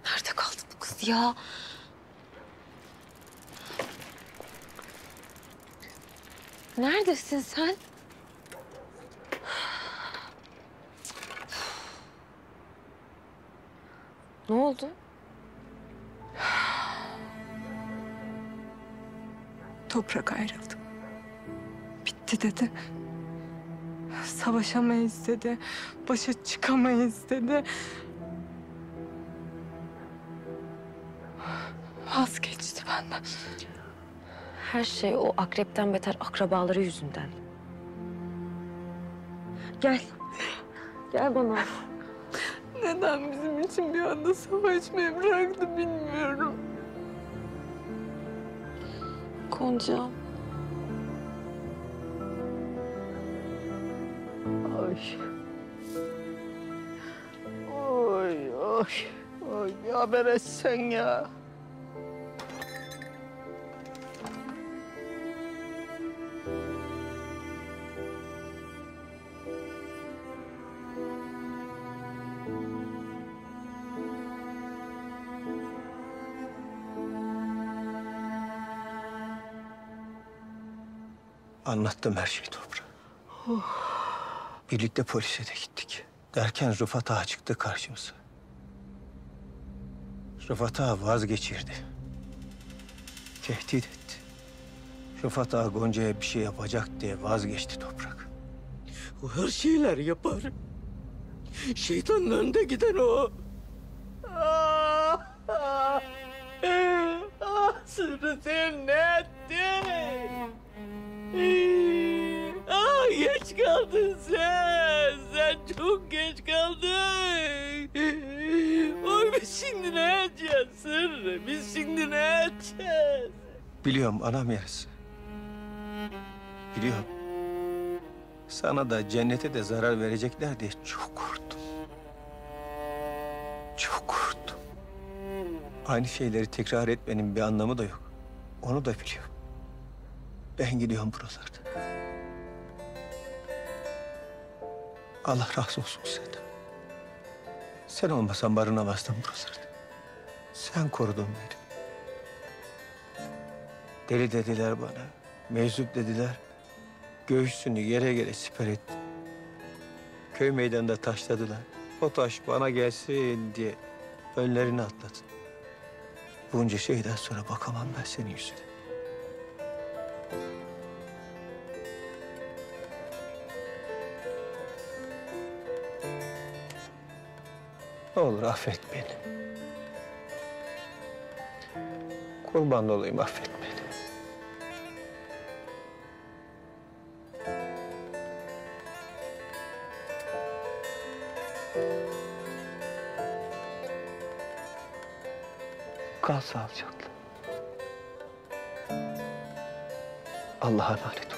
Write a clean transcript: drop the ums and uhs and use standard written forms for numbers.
Nerede kaldı bu kız ya? Neredesin sen? Ne oldu? Toprak ayrıldı. Bitti dedi. Savaşamayız dedi. Başa çıkamayız dedi. Vazgeçti benden. Her şey o akrepten beter akrabaları yüzünden. Gel. Gel bana. Neden bizim için bir anda savaşmayı bıraktı bilmiyorum. Gonca. Ay. Oy oy. Oy bir haber etsen ya. Anlattım her şeyi Toprak. Birlikte polise de gittik. Derken Rıfat Ağa çıktı karşımıza. Rıfat Ağa vazgeçirdi. Tehdit etti. Rıfat Ağa Gonca'ya bir şey yapacak diye vazgeçti Toprak. O her şeyler yapar. Şeytanın önünde giden o. Ah, ah, Sırrı sen ne ettin? Ah, geç kaldın sen. Sen çok geç kaldın. Oy biz şimdi ne edeceğiz Sırrı? Biz şimdi ne edeceğiz? Biliyorum anam yarısı. Biliyorum. Sana da cennete de zarar verecekler diye çok korktum. Çok korktum. Aynı şeyleri tekrar etmenin bir anlamı da yok. Onu da biliyorum. Ben gidiyorum buralarda. Allah razı olsun senden. Sen olmasan barınamazdım buralarda. Sen korudun beni. Deli dediler bana. Meczup dediler. Göğsünü yere yere siper etti. Köy meydanında taşladılar. O taş bana gelsin diye önlerini atladın. Bunca şeyden sonra bakamam ben senin yüzüne. Ne olur affet beni. Kurban olayım affet beni. Kal sağlıcakla. Allah'a emanet ol.